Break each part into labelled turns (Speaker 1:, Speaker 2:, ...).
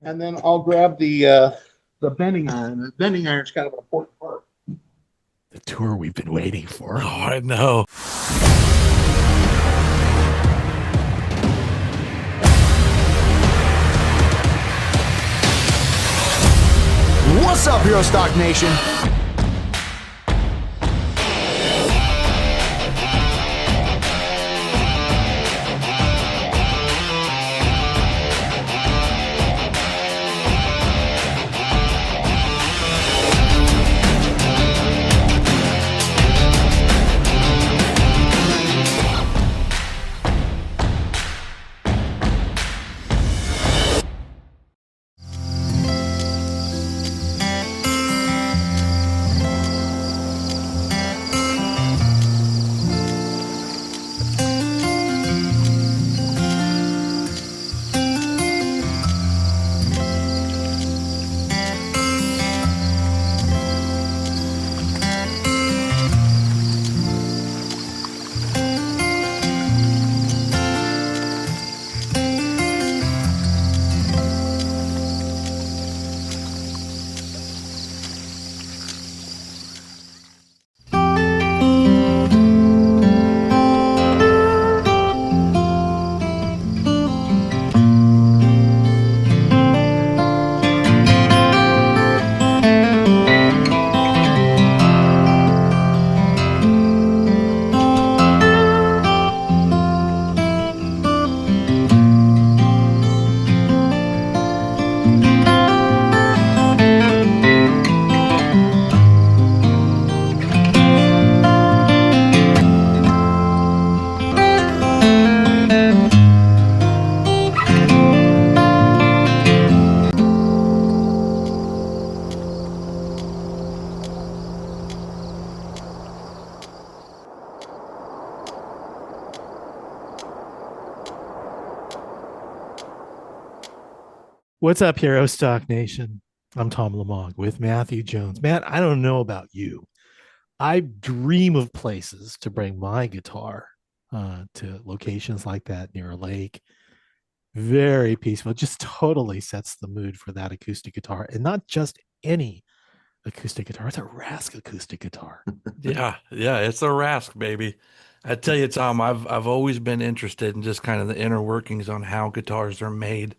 Speaker 1: and then I'll grab the bending iron. The bending iron is kind of an important part.
Speaker 2: The tour we've been waiting for.
Speaker 3: Oh, I know.
Speaker 4: What's up, Hero Stock Nation?
Speaker 2: What's up, Hero Stock Nation? I'm Tom Lamog with Matthew Jones. Matt, I don't know about you. I dream of places to bring my guitar to locations like that near a lake. Very peaceful. Just totally sets the mood for that acoustic guitar. And not just any acoustic guitar, it's a Rask acoustic guitar.
Speaker 3: Yeah, it's a Rask, baby. I tell you, Tom, I've always been interested in just kind of the inner workings on how guitars are made.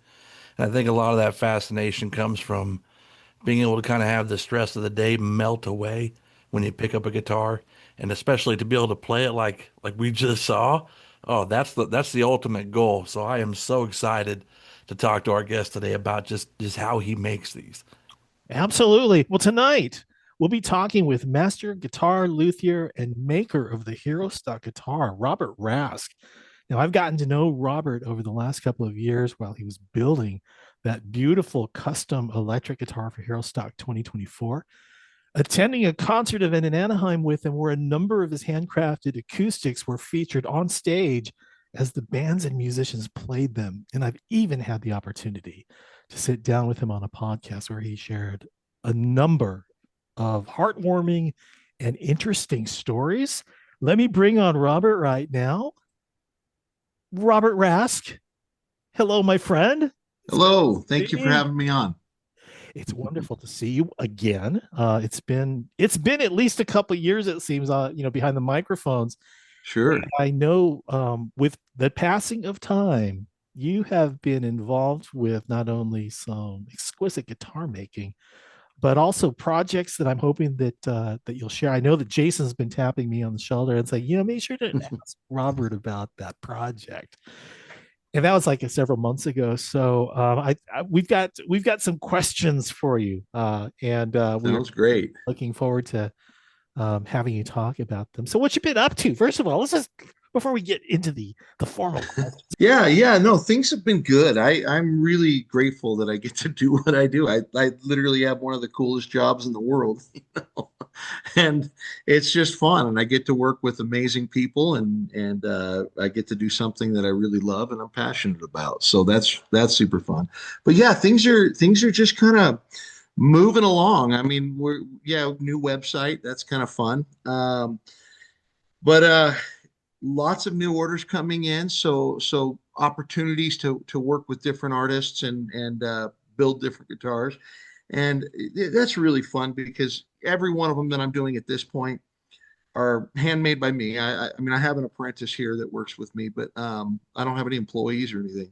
Speaker 3: And I think a lot of that fascination comes from being able to kind of have the stress of the day melt away when you pick up a guitar, and especially to be able to play it like we just saw. Oh, that's the ultimate goal. So I am so excited to talk to our guest today about just how he makes these.
Speaker 2: Absolutely. Well, tonight we'll be talking with master guitar luthier and maker of the Hero Stock guitar, Robert Rask. Now, I've gotten to know Robert over the last couple of years while he was building that beautiful custom electric guitar for Hero Stock 2024. Attending a concert event in Anaheim with him where a number of his handcrafted acoustics were featured on stage as the bands and musicians played them. And I've even had the opportunity to sit down with him on a podcast where he shared a number of heartwarming and interesting stories. Let me bring on Robert right now. Robert Rask. Hello, my friend.
Speaker 1: Hello. Thank you for having me on.
Speaker 2: It's wonderful to see you again. It's been at least a couple of years, it seems, behind the microphones.
Speaker 1: Sure.
Speaker 2: And I know with the passing of time, you have been involved with not only some exquisite guitar making, but also projects that I'm hoping that you'll share. I know that Jason's been tapping me on the shoulder and saying, make sure to ask Robert about that project. And that was like several months ago. So we've got some questions for you, and we're
Speaker 1: Sounds great.
Speaker 2: looking forward to having you talk about them. So, what you been up to? First of all, let's just before we get into the formal questions.
Speaker 1: Yeah. No, things have been good. I'm really grateful that I get to do what I do. I literally have one of the coolest jobs in the world, and it's just fun. And I get to work with amazing people, and I get to do something that I really love and I'm passionate about. So that's super fun. But yeah, things are just kind of moving along. I mean, new website. That's kind of fun. But lots of new orders coming in, so opportunities to work with different artists and build different guitars. And that's really fun because every one of them that I'm doing at this point are handmade by me. I mean, I have an apprentice here that works with me, but I don't have any employees or anything.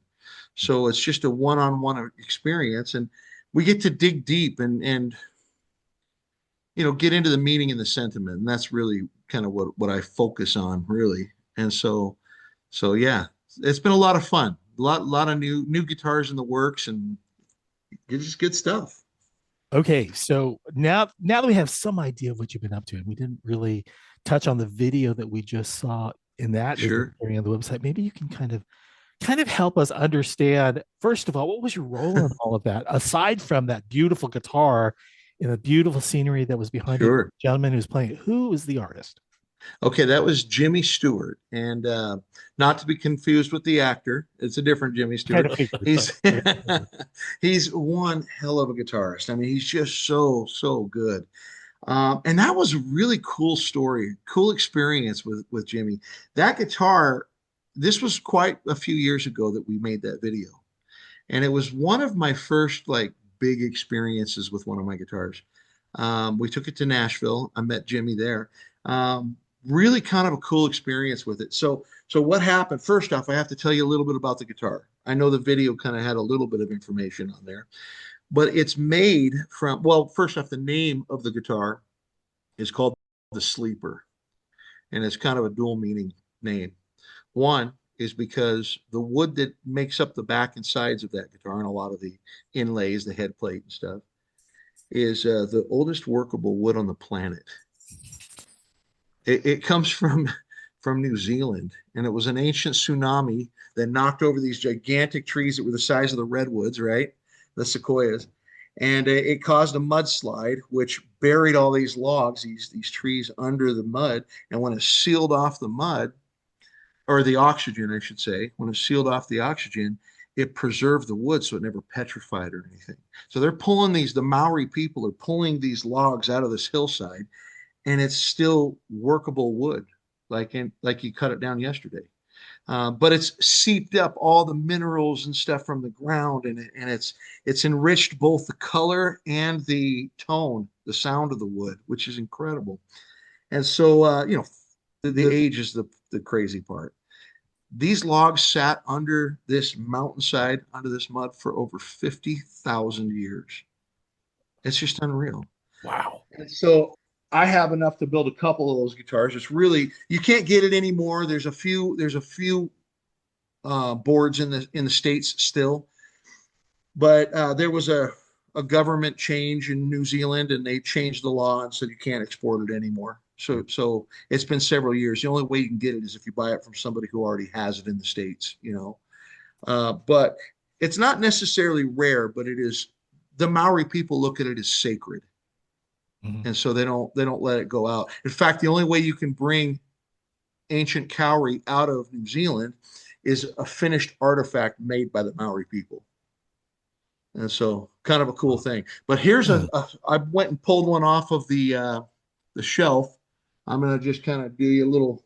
Speaker 1: So it's just a one-on-one experience, and we get to dig deep and get into the meaning and the sentiment, and that's really kind of what I focus on, really. And so yeah, it's been a lot of fun. A lot of new guitars in the works, and it's just good stuff.
Speaker 2: Okay, so now that we have some idea of what you've been up to, and we didn't really touch on the video that we just saw in that
Speaker 1: Sure.
Speaker 2: area on the website, maybe you can kind of help us understand, first of all, what was your role in all of that, aside from that beautiful guitar and the beautiful scenery that was behind it,
Speaker 1: Sure.
Speaker 2: gentleman who's playing it. Who is the artist?
Speaker 1: Okay, that was Jimmy Stewart, and not to be confused with the actor. It's a different Jimmy
Speaker 2: Kind
Speaker 1: Stewart.
Speaker 2: of figured,
Speaker 1: He's
Speaker 2: but-
Speaker 1: he's one hell of a guitarist. I mean, he's just so good. And that was a really cool story, cool experience with Jimmy. That guitar, this was quite a few years ago that we made that video, and it was one of my first like big experiences with one of my guitars. We took it to Nashville. I met Jimmy there. Really kind of a cool experience with it. So what happened? First off, I have to tell you a little bit about the guitar. I know the video kind of had a little bit of information on there, but it's made from, well, first off, the name of the guitar is called the Sleeper, and it's kind of a dual meaning name. One is because the wood that makes up the back and sides of that guitar and a lot of the inlays, the head plate and stuff, is the oldest workable wood on the planet. It comes from New Zealand, and it was an ancient tsunami that knocked over these gigantic trees that were the size of the redwoods, right? The sequoias. And it caused a mudslide, which buried all these logs, these trees under the mud. And when it sealed off the mud, or the oxygen, I should say, when it sealed off the oxygen, it preserved the wood so it never petrified or anything. So they're pulling the Maori people are pulling these logs out of this hillside, and it's still workable wood, like you cut it down yesterday. But it's seeped up all the minerals and stuff from the ground, and it's enriched both the color and the tone, the sound of the wood, which is incredible. And so, the age is the crazy part. These logs sat under this mountainside, under this mud for over 50,000 years. It's just unreal.
Speaker 2: Wow.
Speaker 1: And so I have enough to build a couple of those guitars. It's really, you can't get it anymore. There's a few boards in the States still, but there was a government change in New Zealand, and they changed the law and said you can't export it anymore. So it's been several years. The only way you can get it is if you buy it from somebody who already has it in the States, but it's not necessarily rare, but it is. The Maori people look at it as sacred.
Speaker 2: Mhm.
Speaker 1: And so they don't let it go out. In fact, the only way you can bring ancient cowrie out of New Zealand is a finished artifact made by the Maori people. And so kind of a cool thing. But here's I went and pulled one off of the shelf. I'm going to just kind of do you a little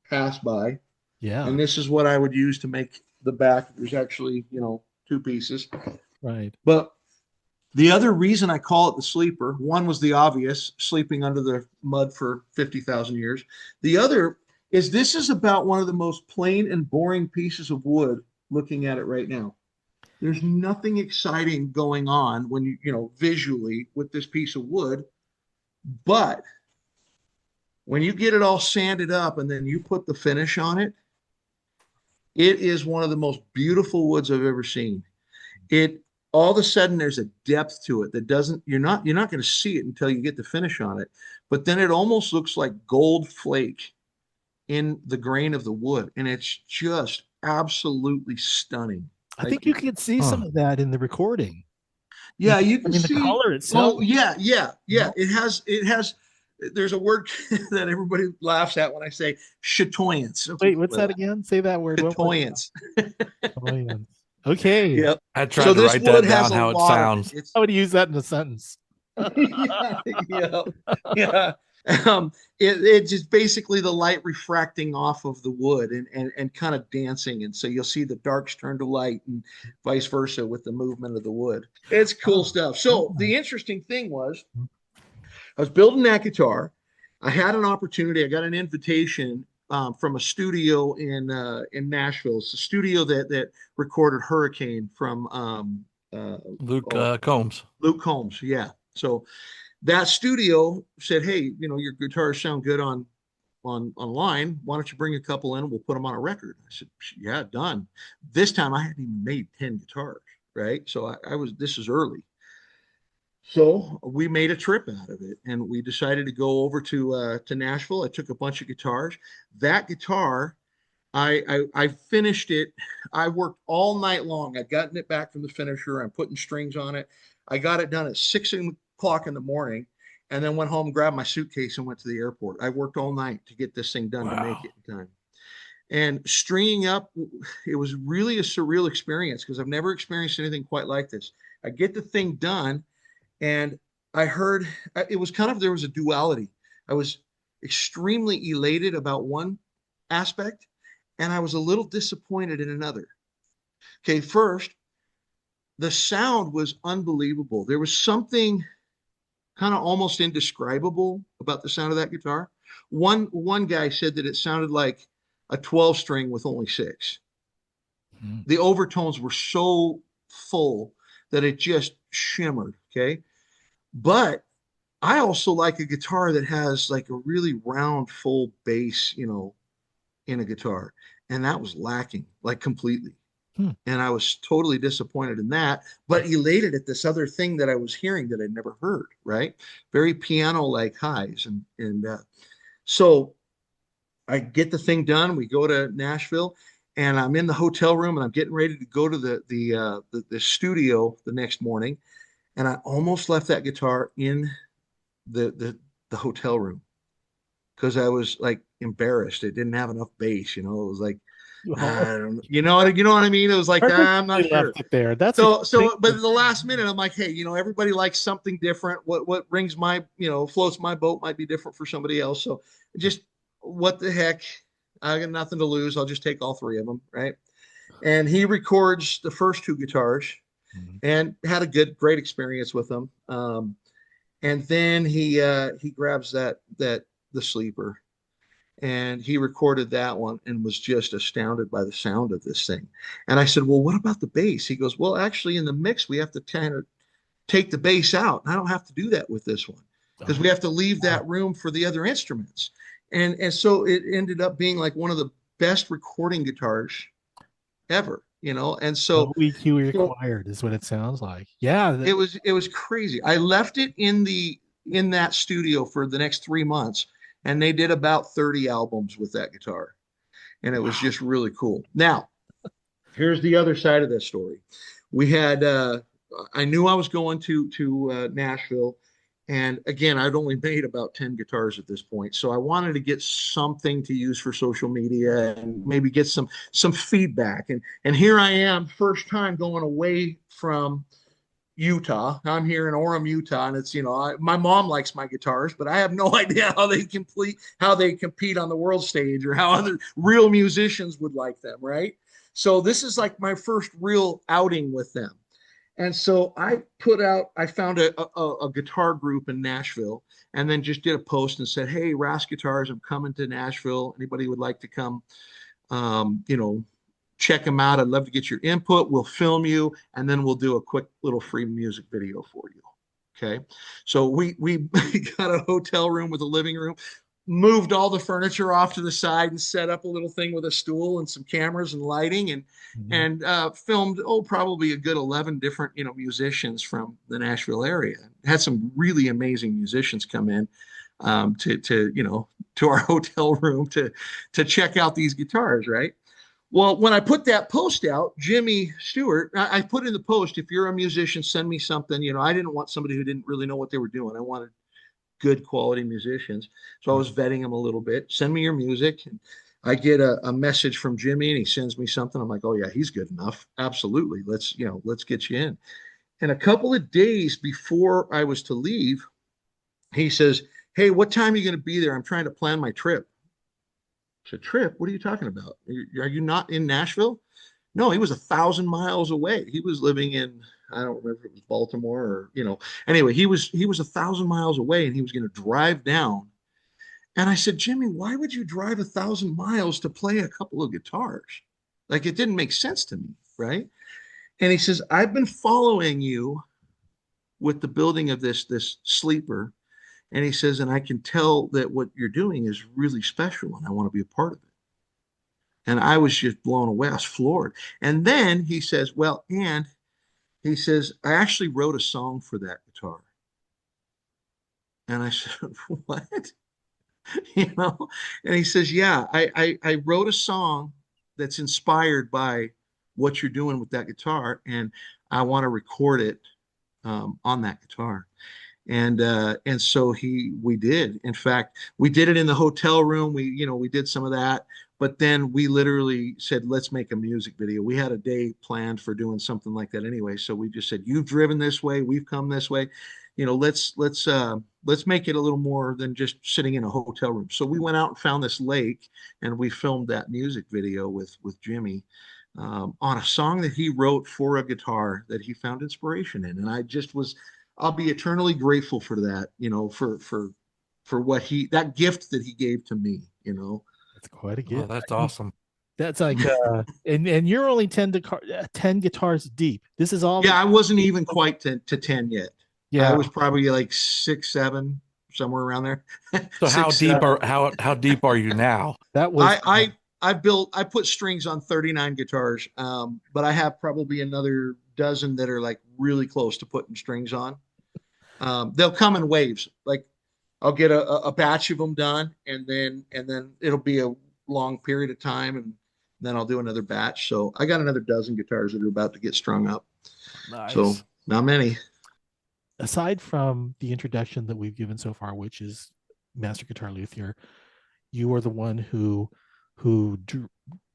Speaker 1: pass by.
Speaker 2: Yeah.
Speaker 1: And this is what I would use to make the back. There's actually, two pieces.
Speaker 2: Right.
Speaker 1: But the other reason I call it the Sleeper, one was the obvious, sleeping under the mud for 50,000 years. The other is this is about one of the most plain and boring pieces of wood looking at it right now. There's nothing exciting going on when visually with this piece of wood, but when you get it all sanded up and then you put the finish on it, it is one of the most beautiful woods I've ever seen. It all of a sudden there's a depth to it that you're not going to see it until you get the finish on it, but then it almost looks like gold flake in the grain of the wood, and it's just absolutely stunning.
Speaker 2: I think you can see some of that in the recording.
Speaker 1: Yeah, you can see
Speaker 2: the color itself.
Speaker 1: Oh, yeah. It has. There's a word that everybody laughs at when I say chatoyance.
Speaker 2: Wait, what's that again? Say that word.
Speaker 1: Chatoyance.
Speaker 2: Chatoyance. Okay.
Speaker 1: Yep.
Speaker 3: I tried to write that down how it sounds.
Speaker 2: I would use that in a sentence.
Speaker 1: Yeah. It's just basically the light refracting off of the wood and kind of dancing. And so you'll see the darks turn to light and vice versa with the movement of the wood. It's cool
Speaker 2: Oh,
Speaker 1: stuff. So
Speaker 2: okay.
Speaker 1: the interesting thing was I was building that guitar. I had an opportunity. I got an invitation from a studio in Nashville. It's a studio that recorded Hurricane from
Speaker 3: Luke
Speaker 1: oh,
Speaker 3: Combs.
Speaker 1: Luke Combs. Yeah. So that studio said, "Hey, your guitars sound good on online. Why don't you bring a couple in? We'll put them on a record." I said, "Yeah, done." This time I hadn't even made 10 guitars, right? So I was this is early. So we made a trip out of it, and we decided to go over to Nashville. I took a bunch of guitars. That guitar, I finished it. I worked all night long. I'd gotten it back from the finisher. I'm putting strings on it. I got it done at 6 o'clock in the morning, and then went home, grabbed my suitcase, and went to the airport. I worked all night to get this thing done to make
Speaker 3: Wow.
Speaker 1: it in time. And stringing up, it was really a surreal experience because I've never experienced anything quite like this. I get the thing done and I heard it was kind of there was a duality. I was extremely elated about one aspect, and I was a little disappointed in another. Okay, first, the sound was unbelievable. There was something kind of almost indescribable about the sound of that guitar. One guy said that it sounded like a 12 string with only six.
Speaker 3: Mm.
Speaker 1: The overtones were so full that it just shimmered. Okay. But I also like a guitar that has like a really round, full bass, in a guitar. And that was lacking like completely.
Speaker 2: Hmm.
Speaker 1: And I was totally disappointed in that, but elated at this other thing that I was hearing that I'd never heard, right? Very piano like highs. So I get the thing done. We go to Nashville and I'm in the hotel room and I'm getting ready to go to the studio the next morning. And I almost left that guitar in the the, the hotel room because I was like embarrassed. It didn't have enough bass. It was like
Speaker 2: Oh,
Speaker 1: I don't, you know what I mean. It was like I'm not
Speaker 2: purposely
Speaker 1: sure.
Speaker 2: left it there. That's a
Speaker 1: But at the last minute, I'm like, hey, everybody likes something different. What rings floats my boat might be different for somebody else. So just what the heck? I got nothing to lose. I'll just take all three of them, right? And he records the first two guitars
Speaker 2: Mhm.
Speaker 1: and had a great experience with them. And then he grabs the sleeper and he recorded that one and was just astounded by the sound of this thing. And I said, "Well, what about the bass?" He goes, "Well, actually, in the mix, we have to kind of take the bass out. And I don't have to do that with this one because
Speaker 2: Oh,
Speaker 1: we have to leave
Speaker 2: wow.
Speaker 1: that room for the other instruments." And so it ended up being like one of the best recording guitars ever. And
Speaker 2: No
Speaker 1: so,
Speaker 2: EQ
Speaker 1: so
Speaker 2: required is what it sounds like. Yeah.
Speaker 1: it was crazy. I left it in that studio for the next 3 months, and they did about 30 albums with that guitar, and it was
Speaker 2: Wow.
Speaker 1: just really cool. Now, here's the other side of this story. We had I knew I was going to Nashville, and again, I'd only made about 10 guitars at this point, so I wanted to get something to use for social media and maybe get some feedback. And here I am, first time going away from Utah. I'm here in Orem, Utah, and it's my mom likes my guitars, but I have no idea how they compete on the world stage or how other real musicians would like them, right? So this is like my first real outing with them. And so I found a guitar group in Nashville and then just did a post and said, "Hey, Rask Guitars, I'm coming to Nashville. Anybody would like to come, um, you know, check them out. I'd love to get your input. We'll film you and then we'll do a quick little free music video for you." Okay. So we got a hotel room with a living room, moved all the furniture off to the side and set up a little thing with a stool and some cameras and lighting and
Speaker 2: Mhm.
Speaker 1: and filmed probably a good 11 different musicians from the Nashville area. Had some really amazing musicians come in to our hotel room to check out these guitars, right? Well, when I put that post out, Jimmy Stewart, I put in the post, "If you're a musician, send me something." I didn't want somebody who didn't really know what they were doing. I wanted good quality musicians. So I was vetting them a little bit. "Send me your music." And I get a message from Jimmy and he sends me something. I'm like, "Oh yeah, he's good enough. Absolutely. Let's get you in." And a couple of days before I was to leave, he says, Hey, what time are you going to be there? I'm trying to plan my trip. I said, trip? What are you talking about? Are you not in Nashville? No, he was 1,000 miles away. He was living in, I don't remember if it was Baltimore or, anyway, he was 1,000 miles away and he was going to drive down. And I said, Jimmy, why would you drive 1,000 miles to play a couple of guitars? Like it didn't make sense to me, right? And he says, I've been following you with the building of this sleeper. And he says, and I can tell that what you're doing is really special and I want to be a part of it. And I was just blown away. I was floored. And then he says, well, and he says, I actually wrote a song for that guitar. And I said, what? You know? And he says, yeah, I wrote a song that's inspired by what you're doing with that guitar. And I want to record it on that guitar. And so we did. In fact, we did it in the hotel room. We did some of that, but then we literally said, let's make a music video. We had a day planned for doing something like that anyway. So we just said, you've driven this way, we've come this way. Let's make it a little more than just sitting in a hotel room. So we went out and found this lake and we filmed that music video with Jimmy on a song that he wrote for a guitar that he found inspiration in. And I'll be eternally grateful for that, for what that gift that he gave to me,
Speaker 2: That's quite a
Speaker 3: Oh,
Speaker 2: gift.
Speaker 3: that's awesome.
Speaker 2: That's like, and you're only 10 guitars deep. This is all.
Speaker 1: Yeah, I wasn't even quite to 10 yet.
Speaker 2: Yeah.
Speaker 1: I was probably like 6, 7, somewhere around there.
Speaker 3: So how
Speaker 1: Six,
Speaker 3: deep
Speaker 1: seven.
Speaker 3: how deep are you now?
Speaker 2: That was.
Speaker 1: I put strings on 39 guitars, but I have probably another dozen that are like really close to putting strings on. They'll come in waves. Like I'll get a batch of them done, and then it'll be a long period of time, and then I'll do another batch. So I got another dozen guitars that are about to get strung up.
Speaker 3: Nice.
Speaker 1: So not many.
Speaker 2: Aside from the introduction that we've given so far, which is Master Guitar Luthier, you are the one who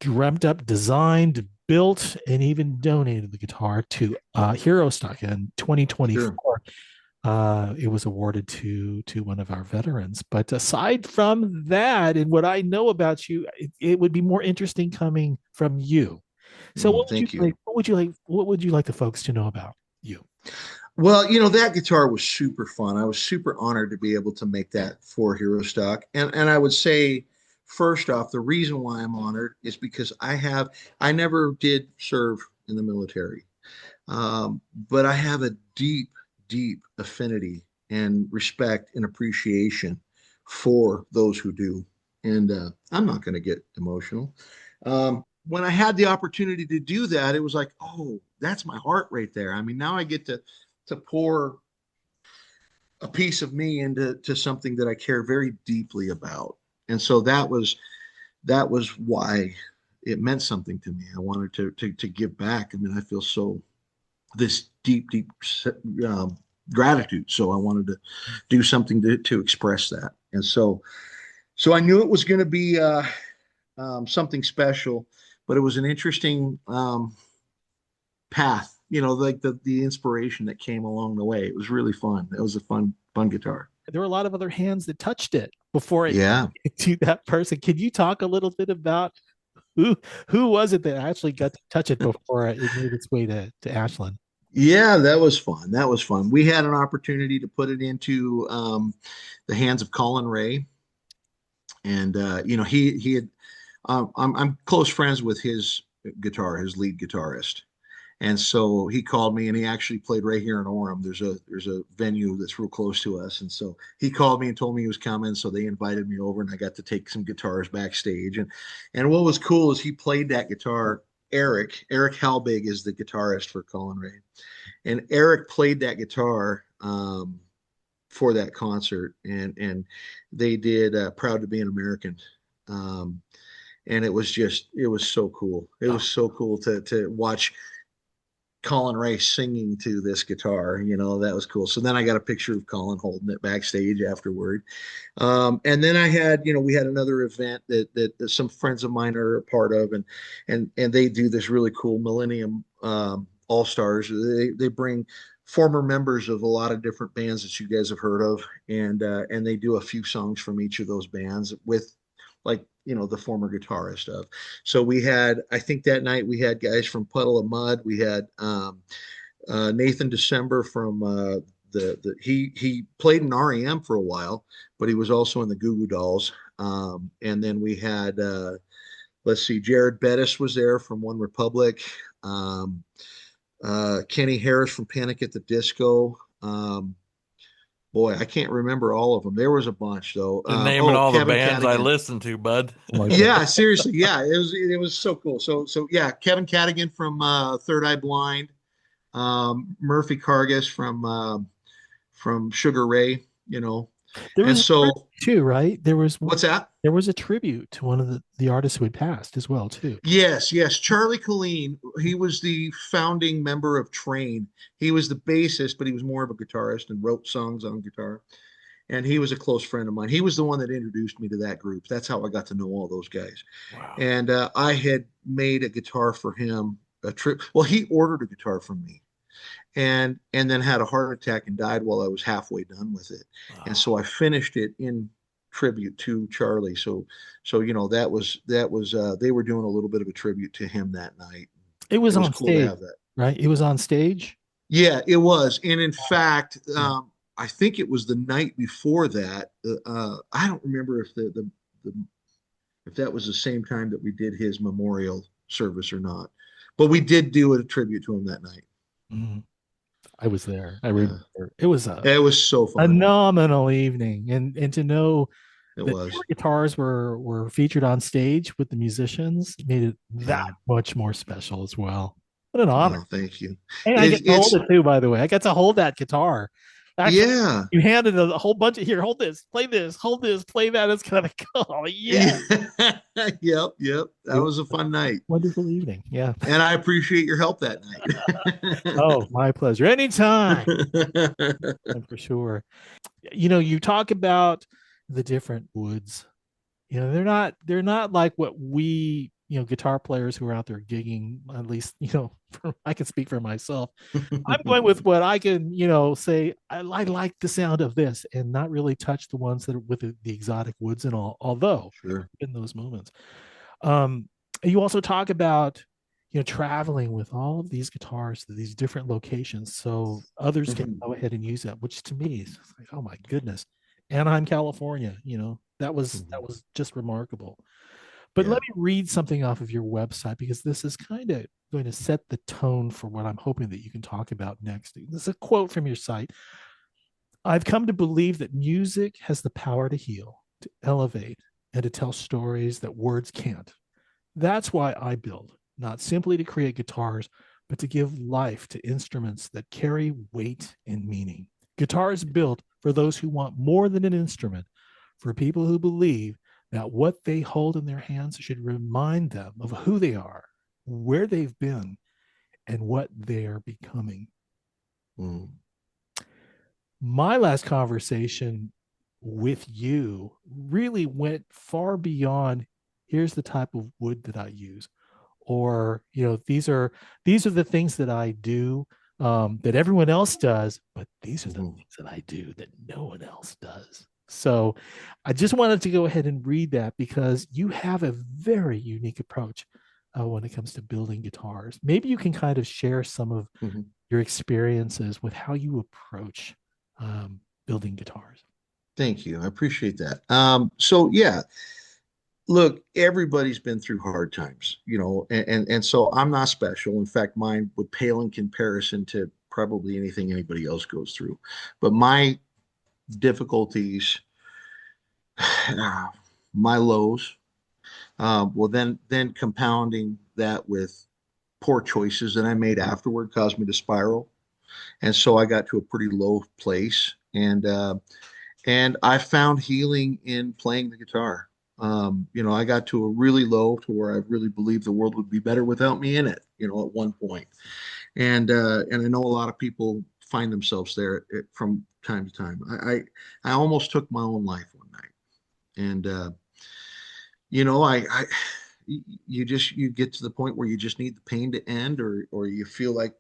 Speaker 2: dreamt up, designed, built, and even donated the guitar to Hero Stock in 2024. Sure. It was awarded to one of our veterans. But aside from that, and what I know about you, it would be more interesting coming from you. So what would you like the folks to know about you?
Speaker 1: Well, that guitar was super fun. I was super honored to be able to make that for Hero Stock. And I would say, first off, the reason why I'm honored is because I never did serve in the military. But I have a deep affinity and respect and appreciation for those who do. And I'm not going to get emotional. When I had the opportunity to do that, it was like, oh, that's my heart right there. I mean, now I get to pour a piece of me into something that I care very deeply about. And so that was why it meant something to me. I wanted to give back. I mean, I feel this deep gratitude. So I wanted to do something to express that. And so I knew it was going to be something special, but it was an interesting path, like the inspiration that came along the way. It was really fun. It was a fun guitar.
Speaker 2: There were a lot of other hands that touched it before it to that person. Can you talk a little bit about who was it that actually got to touch it before it made its way to Ashland?
Speaker 1: Yeah, that was fun. We had an opportunity to put it into the hands of Colin Ray, and he had. I'm close friends with his lead guitarist, and so he called me, and he actually played right here in Orem. There's a venue that's real close to us, and so he called me and told me he was coming. So they invited me over, and I got to take some guitars backstage. And what was cool is he played that guitar. Eric Halbig is the guitarist for Colin Ray, and Eric played that guitar for that concert, and they did "Proud to Be an American." And it was so cool. It was so cool to watch Colin Ray singing to this guitar. That was cool. So then I got a picture of Colin holding it backstage afterward. And then I had, we had another event that some friends of mine are a part of, and they do this really cool Millennium All Stars. They bring former members of a lot of different bands that you guys have heard of, and they do a few songs from each of those bands with, like, the former guitarist of. So we had, I think that night we had guys from Puddle of Mud. We had Nathan December from he played in REM for a while, but he was also in the Goo Goo Dolls. And then we had let's see, Jared Bettis was there from One Republic. Um, Kenny Harris from Panic at the Disco. Boy, I can't remember all of them. There was a bunch though.
Speaker 3: You're naming
Speaker 1: Oh,
Speaker 3: all the
Speaker 1: Kevin
Speaker 3: bands I
Speaker 1: Cadigan.
Speaker 3: listen to, bud.
Speaker 2: Oh my God.
Speaker 1: Yeah, seriously, yeah, it was so cool. So yeah, Kevin Cadigan from Third Eye Blind, Murphy Cargus from Sugar Ray,
Speaker 2: There
Speaker 1: and
Speaker 2: was a
Speaker 1: so
Speaker 2: tribute too, right?
Speaker 1: what's that?
Speaker 2: There was a tribute to one of the artists who had passed as well too.
Speaker 1: Yes, yes. Charlie Colleen, he was the founding member of Train. He was the bassist, but he was more of a guitarist and wrote songs on guitar. And he was a close friend of mine. He was the one that introduced me to that group. That's how I got to know all those guys.
Speaker 3: Wow.
Speaker 1: And I had made a guitar for him, a trip. Well, he ordered a guitar from me, and then had a heart attack and died while I was halfway done with it. And so I finished it in tribute to Charlie. So that was they were doing a little bit of a tribute to him that night.
Speaker 2: It was
Speaker 1: It was
Speaker 2: on
Speaker 1: cool to
Speaker 2: stage,
Speaker 1: have that.
Speaker 2: right? It was on stage.
Speaker 1: Yeah, it was. And in fact, I think it was the night before that. I don't remember the if that was the same time that we did his memorial service or not, but we did do a tribute to him that night.
Speaker 2: Mhm. I was there. I remember. It was a
Speaker 1: It was so fun.
Speaker 2: phenomenal evening, and to know
Speaker 1: It
Speaker 2: that
Speaker 1: was.
Speaker 2: your guitars were featured on stage with the musicians made it that much more special as well. What an honor!
Speaker 1: Oh, thank you.
Speaker 2: Hey, I get to hold it too, by the way. I got to hold that guitar. Actually,
Speaker 1: Yeah.
Speaker 2: you handed a whole bunch of here. Hold this, play this, hold this, play that. It's kind of oh yeah.
Speaker 1: Yep. That was a fun night.
Speaker 2: Wonderful evening. Yeah.
Speaker 1: And I appreciate your help that night.
Speaker 2: Oh, my pleasure. Anytime. For sure. You talk about the different woods. They're not like what we, guitar players who are out there gigging, at least, I can speak for myself. I'm going with what I can, say, I like the sound of this and not really touch the ones that are with the exotic woods and all, although
Speaker 1: Sure.
Speaker 2: in those moments. You also talk about, traveling with all of these guitars to these different locations so others can go ahead and use that, which to me is like, oh my goodness. Anaheim, California, that was just remarkable. But let me read something off of your website, because this is kind of going to set the tone for what I'm hoping that you can talk about next. This is a quote from your site. I've come to believe that music has the power to heal, to elevate, and to tell stories that words can't. That's why I build, not simply to create guitars, but to give life to instruments that carry weight and meaning. Guitars built for those who want more than an instrument, for people who believe that what they hold in their hands should remind them of who they are, where they've been, and what they're becoming.
Speaker 1: Mm.
Speaker 2: My last conversation with you really went far beyond, here's the type of wood that I use, or these are the things that I do that everyone else does, but these are the things that I do that no one else does. So I just wanted to go ahead and read that, because you have a very unique approach when it comes to building guitars. Maybe you can kind of share some of your experiences with how you approach building guitars.
Speaker 1: Thank you. I appreciate that. So yeah, look, everybody's been through hard times, and so I'm not special. In fact, mine would pale in comparison to probably anything anybody else goes through. But my difficulties, my lows, well, then compounding that with poor choices that I made afterward caused me to spiral, and so I got to a pretty low place, and I found healing in playing the guitar. I got to a really low to where I really believed the world would be better without me in it, at one point. And I know a lot of people find themselves there from time to time. I almost took my own life one night, and I you get to the point where you just need the pain to end, or you feel like,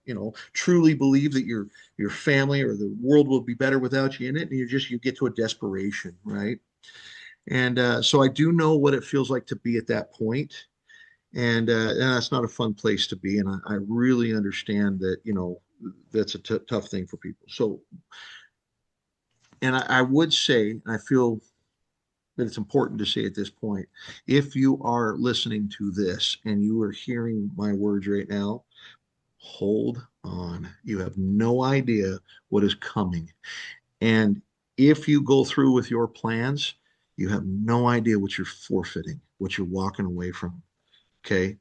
Speaker 1: truly believe that your family or the world will be better without you in it, and you get to a desperation, right? And so I do know what it feels like to be at that point, and that's not a fun place to be. And I really understand that, that's a tough thing for people. So, and I would say, and I feel that it's important to say at this point, if you are listening to this and you are hearing my words right now, hold on. You have no idea what is coming. And if you go through with your plans, you have no idea what you're forfeiting, what you're walking away from. Okay.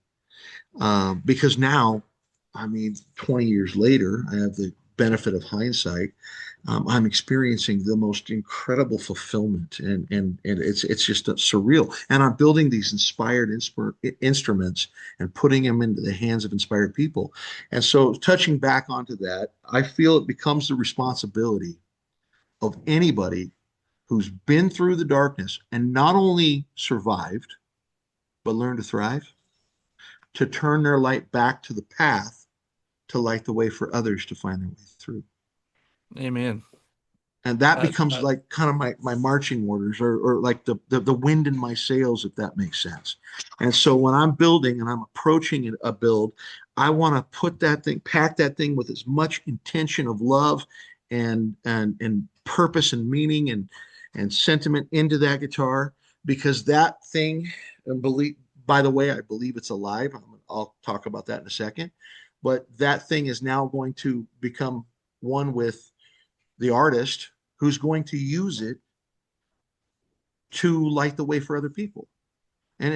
Speaker 1: Because now, I mean, 20 years later, I have the benefit of hindsight. I'm experiencing the most incredible fulfillment, and it's just surreal. And I'm building these inspired instruments and putting them into the hands of inspired people. And so, touching back onto that, I feel it becomes the responsibility of anybody who's been through the darkness and not only survived, but learned to thrive, to turn their light back to the path to light the way for others to find their way through.
Speaker 3: Amen.
Speaker 1: And that becomes like kind of my marching orders, or like the wind in my sails, if that makes sense. And so when I'm building and I'm approaching a build, I want to pack that thing with as much intention of love and purpose and meaning and sentiment into that guitar, because that thing, and by the way, I believe it's alive. I'll talk about that in a second. But that thing is now going to become one with the artist who's going to use it to light the way for other people. And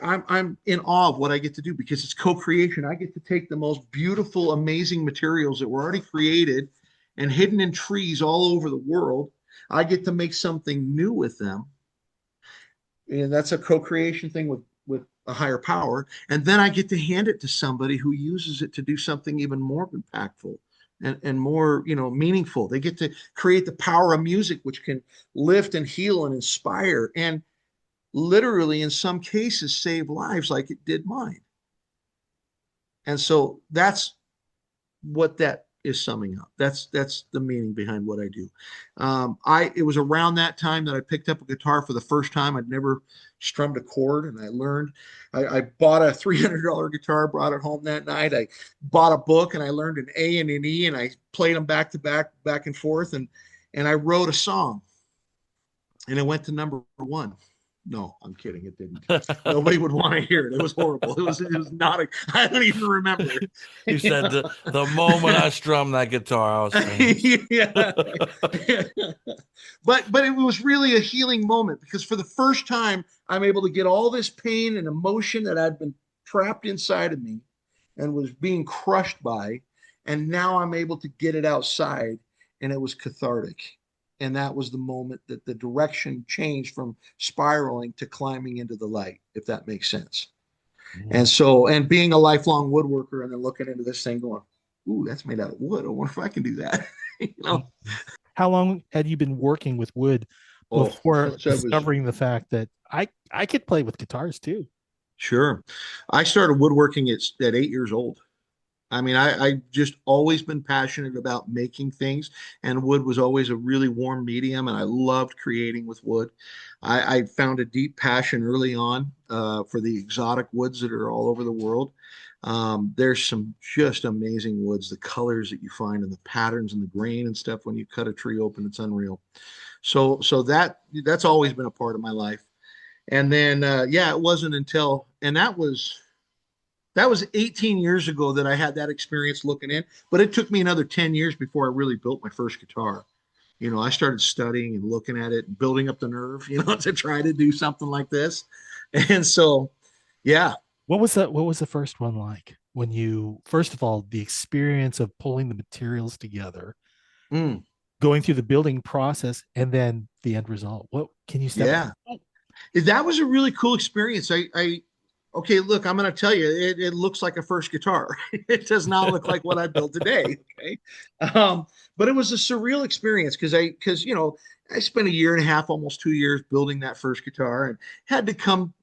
Speaker 1: I'm in awe of what I get to do, because it's co-creation. I get to take the most beautiful, amazing materials that were already created and hidden in trees all over the world. I get to make something new with them. And that's a co-creation thing with a higher power. And then I get to hand it to somebody who uses it to do something even more impactful and more, meaningful. They get to create the power of music, which can lift and heal and inspire, and literally, in some cases, save lives like it did mine. And so that's what that is summing up. That's the meaning behind what I do. It was around that time that I picked up a guitar for the first time. I'd never strummed a chord, and I learned. I bought a $300 guitar, brought it home that night. I bought a book, and I learned an A and an E, and I played them back to back, back and forth, and I wrote a song, and it went to number one. No, I'm kidding. It didn't. Nobody would want to hear it. It was horrible. It was not I don't even remember.
Speaker 3: You said the moment I strummed that guitar, I was saying.
Speaker 1: Yeah. But it was really a healing moment, because for the first time, I'm able to get all this pain and emotion that had been trapped inside of me and was being crushed by, and now I'm able to get it outside, and it was cathartic. And that was the moment that the direction changed from spiraling to climbing into the light, if that makes sense. Mm-hmm. And being a lifelong woodworker, and then looking into this thing going, ooh, that's made out of wood. I wonder if I can do that.
Speaker 2: How long had you been working with wood before discovering the fact that I could play with guitars too?
Speaker 1: Sure. I started woodworking at 8 years old. I mean, I just always been passionate about making things, and wood was always a really warm medium, and I loved creating with wood. I found a deep passion early on for the exotic woods that are all over the world. There's some just amazing woods, the colors that you find and the patterns and the grain and stuff when you cut a tree open, it's unreal. So that's always been a part of my life. And then, it wasn't until, and that was 18 years ago that I had that experience looking in, but it took me another 10 years before I really built my first guitar. I started studying and looking at it and building up the nerve, to try to do something like this. And so, yeah.
Speaker 2: What was the first one like when you, first of all, the experience of pulling the materials together, going through the building process, and then the end result? What can you say?
Speaker 1: Yeah, that was a really cool experience. Okay, look, I'm going to tell you, it looks like a first guitar. It does not look like what I built today. Okay. But it was a surreal experience because I spent a year and a half, almost 2 years building that first guitar, and had to come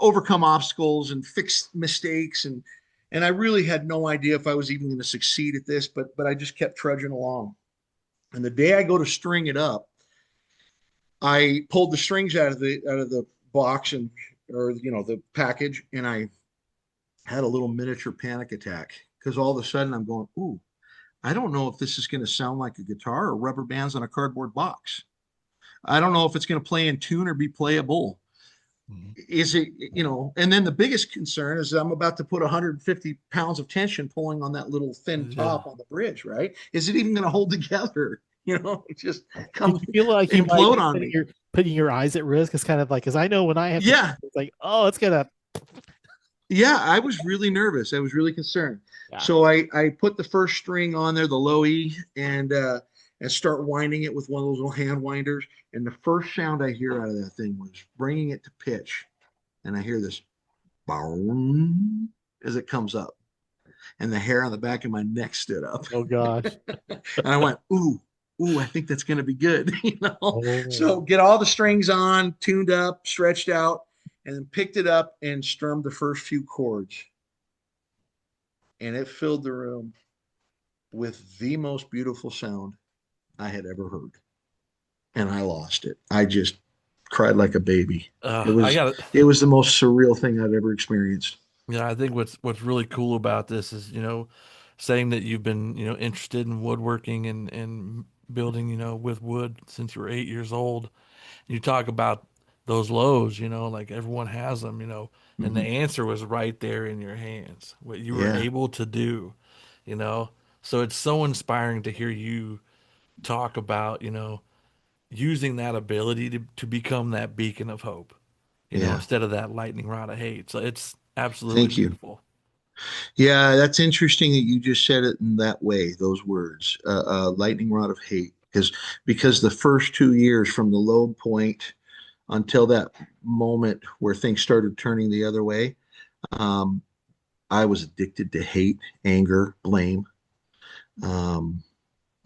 Speaker 1: overcome obstacles and fix mistakes, and I really had no idea if I was even going to succeed at this, but I just kept trudging along. And the day I go to string it up, I pulled the strings out of the box or the package, and I had a little miniature panic attack because all of a sudden I'm going, ooh, I don't know if this is going to sound like a guitar or rubber bands on a cardboard box. I don't know if it's going to play in tune or be playable.
Speaker 2: Mhm.
Speaker 1: Is it, and then the biggest concern is I'm about to put 150 pounds of tension pulling on that little thin
Speaker 3: Yeah.
Speaker 1: top on the bridge, right? Is it even going to hold together? It just
Speaker 2: Did
Speaker 1: come
Speaker 2: you feel like you might
Speaker 1: implode
Speaker 2: be
Speaker 1: on
Speaker 2: putting
Speaker 1: me.
Speaker 2: your eyes at risk? It's kind of like, because I know when I have to,
Speaker 1: Yeah.
Speaker 2: it's like, oh, it's gonna.
Speaker 1: Yeah, I was really nervous. I was really concerned.
Speaker 2: Yeah.
Speaker 1: So I put the first string on there, the low E, and start winding it with one of those little hand winders. And the first sound I hear out of that thing was bringing it to pitch. And I hear this boom as it comes up. And the hair on the back of my neck stood up.
Speaker 2: Oh gosh.
Speaker 1: And I went, ooh, I think that's going to be good. So
Speaker 2: Oh.
Speaker 1: get all the strings on, tuned up, stretched out, and then picked it up and strummed the first few chords. And it filled the room with the most beautiful sound I had ever heard. And I lost it. I just cried like a baby. It
Speaker 3: I
Speaker 1: was
Speaker 3: got
Speaker 1: it was the most surreal thing I've ever experienced.
Speaker 3: I think what's really cool about this is, saying that you've been, interested in woodworking and building, with wood since you were 8 years old. You talk about those lows, like everyone has them, and the
Speaker 1: Mhm.
Speaker 3: answer was right there in your hands, what you were
Speaker 1: Yeah,
Speaker 3: able to do, you know. So it's so inspiring to hear you talk about, using that ability to become that beacon of hope,
Speaker 1: yeah.
Speaker 3: instead of that lightning rod of hate. So it's absolutely
Speaker 1: Thank you.
Speaker 3: beautiful.
Speaker 1: Yeah, that's interesting that you just said it in that way, those words, lightning rod of hate, because the first 2 years from the low point until that moment where things started turning the other way, um, I was addicted to hate, anger, blame. Um,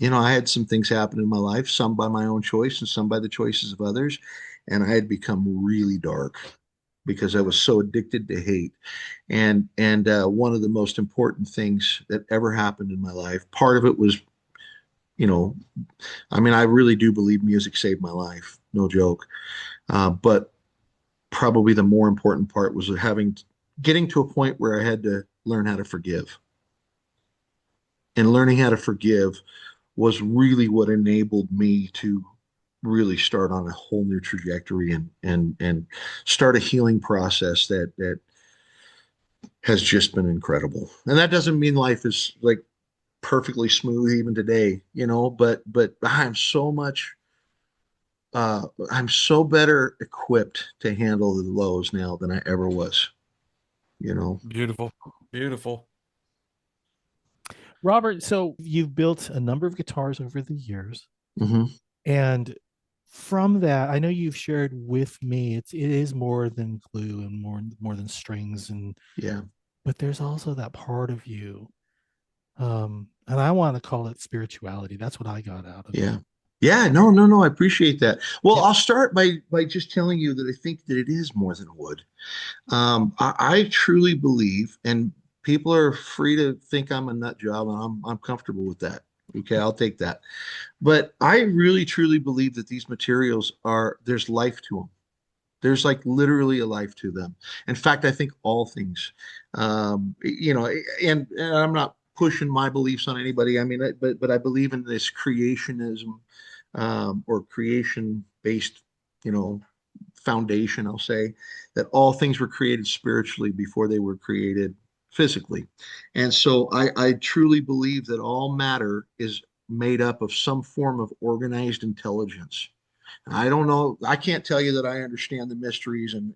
Speaker 1: I had some things happen in my life, some by my own choice and some by the choices of others, and I had become really dark because I was so addicted to hate. And one of the most important things that ever happened in my life, part of it was, you know, I mean, I really do believe music saved my life, no joke. But probably the more important part was getting to a point where I had to learn how to forgive. And learning how to forgive was really what enabled me to really start on a whole new trajectory and start a healing process that has just been incredible. And that doesn't mean life is like perfectly smooth even today, but I'm so better equipped to handle the lows now than I ever was.
Speaker 3: Beautiful, beautiful.
Speaker 2: Robert, so you've built a number of guitars over the years,
Speaker 1: Hmm.
Speaker 2: and from that, I know you've shared with me it is more than glue and more than strings, and
Speaker 1: Yeah.
Speaker 2: but there's also that part of you, and I want to call it spirituality. That's what I got out of it.
Speaker 1: Yeah. Yeah, no, no, no. I appreciate that. Well,
Speaker 2: Yeah.
Speaker 1: I'll start by just telling you that I think that it is more than wood. I truly believe, and people are free to think I'm a nut job, and I'm comfortable with that. Okay, I'll take that. But I really truly believe that these materials there's life to them. There's like literally a life to them. In fact, I think all things, and I'm not pushing my beliefs on anybody. I mean, but I believe in this creationism, or creation based, you know, foundation, I'll say, that all things were created spiritually before they were created physically. And so I truly believe that all matter is made up of some form of organized intelligence. I don't know. I can't tell you that I understand the mysteries, and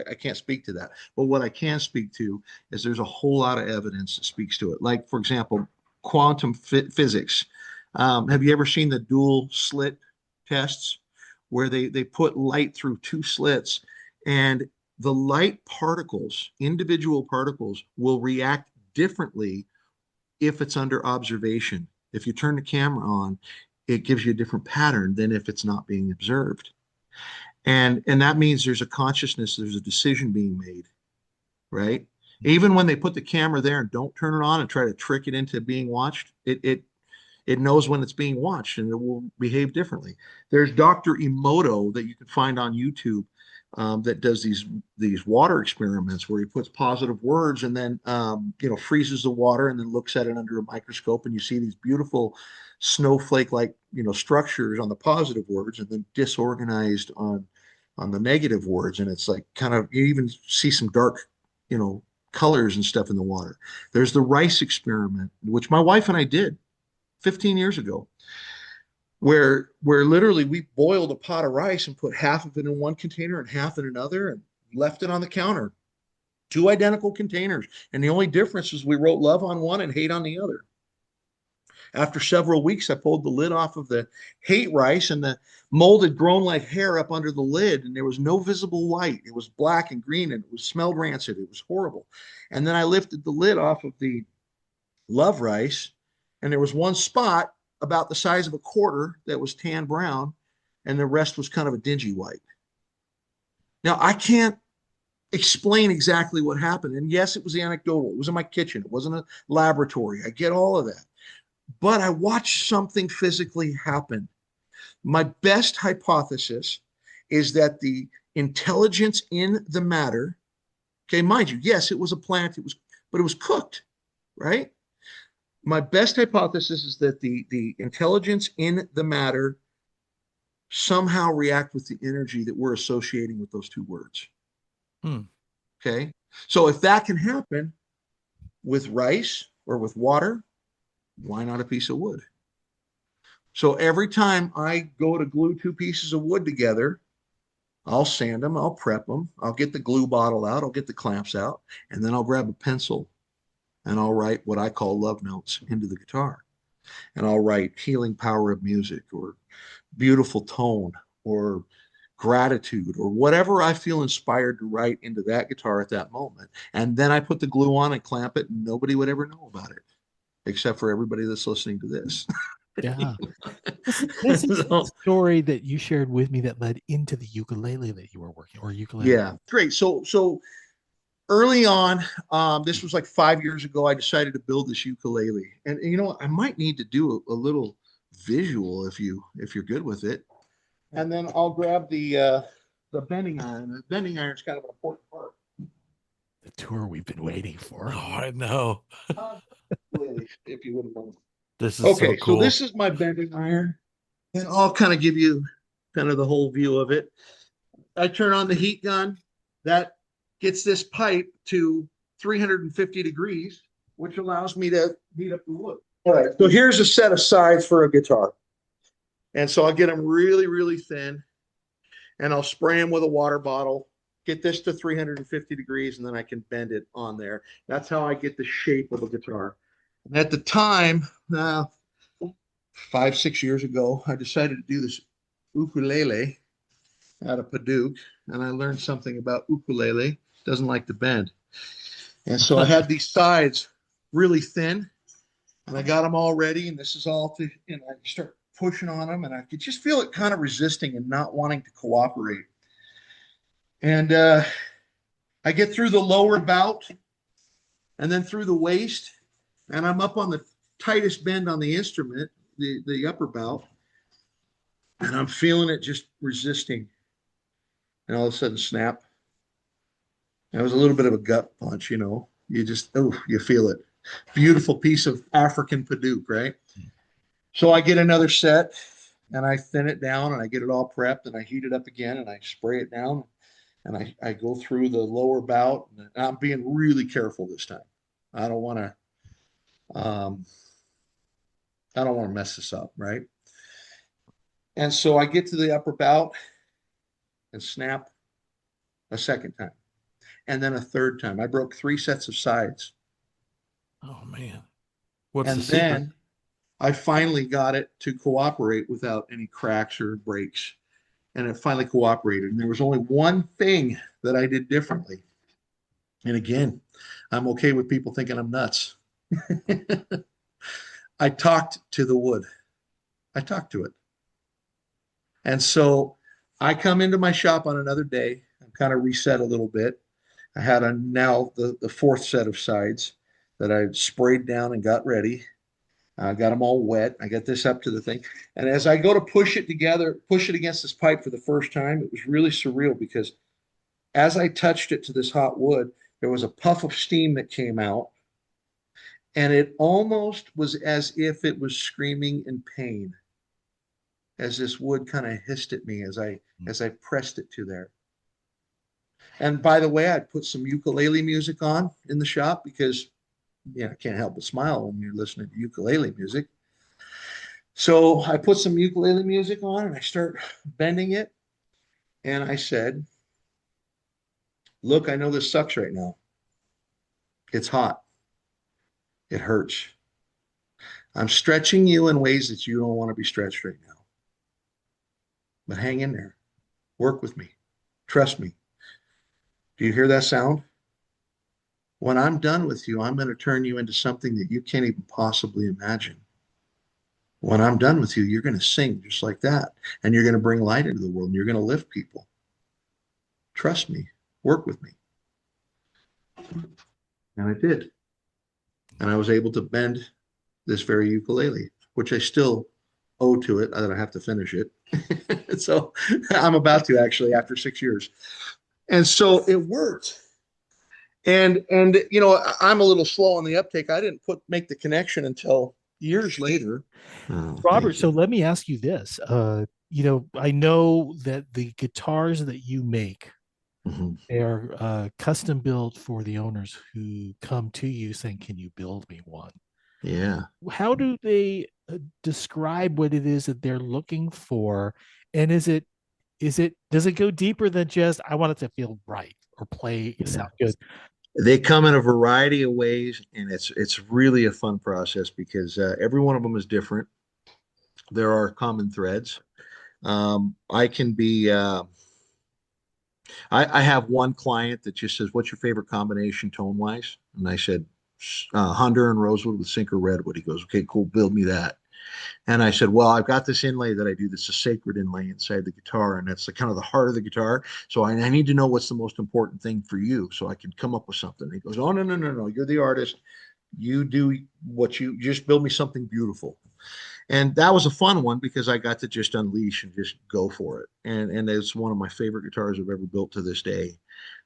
Speaker 1: I can't speak to that. But what I can speak to is there's a whole lot of evidence that speaks to it. Like, for example, quantum physics. Have you ever seen the dual slit tests where they put light through two slits, and the light particles, individual particles, will react differently if it's under observation. If you turn the camera on, it gives you a different pattern than if it's not being observed. And that means there's a consciousness, there's a decision being made, right? Even when they put the camera there and don't turn it on and try to trick it into being watched, it knows when it's being watched and it will behave differently. There's Dr. Emoto that you can find on YouTube, that does these water experiments where he puts positive words and then freezes the water and then looks at it under a microscope, and you see these beautiful snowflake like structures on the positive words and then disorganized on the negative words, and it's like kind of, you even see some dark colors and stuff in the water. There's the rice experiment, which my wife and I did 15 years ago, where literally we boiled a pot of rice and put half of it in one container and half in another and left it on the counter. Two identical containers. And the only difference is we wrote love on one and hate on the other. After several weeks, I pulled the lid off of the hate rice, and the mold had grown like hair up under the lid, and there was no visible light. It was black and green, and it smelled rancid. It was horrible. And then I lifted the lid off of the love rice, and there was one spot about the size of a quarter that was tan brown, and the rest was kind of a dingy white. Now, I can't explain exactly what happened. And yes, it was anecdotal. It was in my kitchen. It wasn't a laboratory. I get all of that. But I watched something physically happen. My best hypothesis is that the intelligence in the matter, okay, mind you, yes, it was a plant, but it was cooked, right? My best hypothesis is that the intelligence in the matter somehow react with the energy that we're associating with those two words. Okay. So if that can happen with rice or with water, why not a piece of wood? So every time I go to glue two pieces of wood together, I'll sand them, I'll prep them, I'll get the glue bottle out, I'll get the clamps out, and then I'll grab a pencil and I'll write what I call love notes into the guitar. And I'll write healing power of music, or beautiful tone, or gratitude, or whatever I feel inspired to write into that guitar at that moment. And then I put the glue on and clamp it, and nobody would ever know about it, except for everybody that's listening to this.
Speaker 2: Yeah. This is the story that you shared with me that led into the ukulele that you were working, or ukulele.
Speaker 1: Yeah, great. So early on, this was like 5 years ago, I decided to build this ukulele. And I might need to do a little visual if you're good with it. And then I'll grab the bending iron. The bending iron is kind of an important part.
Speaker 2: The tour we've been waiting for.
Speaker 3: Oh, I know.
Speaker 1: If you wouldn't mind.
Speaker 3: This is
Speaker 1: Okay,
Speaker 3: so cool.
Speaker 1: so this is my bending iron, and I'll kind of give you kind of the whole view of it. I turn on the heat gun. That gets this pipe to 350 degrees, which allows me to heat up the wood. All right, so here's a set of sides for a guitar. And so I'll get them really, really thin, and I'll spray them with a water bottle, get this to 350 degrees, and then I can bend it on there. That's how I get the shape of a guitar. And at the time, 5-6 years ago, I decided to do this ukulele out of Paducah, and I learned something about ukulele. Doesn't like to bend. And so I had these sides really thin, and I got them all ready, and this is all to, I start pushing on them, and I could just feel it kind of resisting and not wanting to cooperate. And I get through the lower bout and then through the waist, and I'm up on the tightest bend on the instrument, the upper bout, and I'm feeling it just resisting. And all of a sudden, snap. That was a little bit of a gut punch, You just, you feel it. Beautiful piece of African Paducah, right? So I get another set, and I thin it down, and I get it all prepped, and I heat it up again, and I spray it down, and I go through the lower bout, and I'm being really careful this time. I don't want to mess this up, right? And so I get to the upper bout and snap a second time, and then a third time. I broke 3 sets of sides.
Speaker 3: Oh man. What's
Speaker 1: and
Speaker 3: the secret?
Speaker 1: Then I finally got it to cooperate without any cracks or breaks. And it finally cooperated. And there was only one thing that I did differently. And again, I'm okay with people thinking I'm nuts. I talked to the wood. I talked to it. And so I come into my shop on another day. I'm kind of reset a little bit. I had a now the fourth set of sides that I sprayed down and got ready. I got them all wet. I got this up to the thing. And as I go to push it together, push it against this pipe for the first time, it was really surreal because as I touched it to this hot wood, there was a puff of steam that came out. And it almost was as if it was screaming in pain as this wood kind of hissed at me as I pressed it to there. And by the way, I'd put some ukulele music on in the shop because I can't help but smile when you're listening to ukulele music. So I put some ukulele music on and I start bending it. And I said, look, I know this sucks right now. It's hot. It hurts. I'm stretching you in ways that you don't want to be stretched right now. But hang in there. Work with me. Trust me. Do you hear that sound? When I'm done with you, I'm going to turn you into something that you can't even possibly imagine. When I'm done with you, you're going to sing just like that. And you're going to bring light into the world and you're going to lift people. Trust me. Work with me. And I did. And I was able to bend this very ukulele, which I still owe to it, that I have to finish it. So I'm about to actually after 6 years. And so it worked. And I'm a little slow on the uptake. I didn't make the connection until years later.
Speaker 2: Oh, Robert, so let me ask you this. I know that the guitars that you make, they are custom built for the owners who come to you saying, can you build me one?
Speaker 1: Yeah.
Speaker 2: How do they describe what it is that they're looking for? And does it go deeper than just, I want it to feel right or play sound good?
Speaker 1: They come in a variety of ways, and it's really a fun process because every one of them is different. There are common threads. I can be I have one client that just says, what's your favorite combination tone wise? And I said, Honduran and rosewood with Sinker redwood. He goes, okay, cool, build me that. And I said, well, I've got this inlay that I do that's a sacred inlay inside the guitar, and that's kind of the heart of the guitar. So I need to know what's the most important thing for you so I can come up with something. And he goes, oh, no. You're the artist. You do what you just build me something beautiful. And that was a fun one because I got to just unleash and just go for it. And it's one of my favorite guitars I've ever built to this day.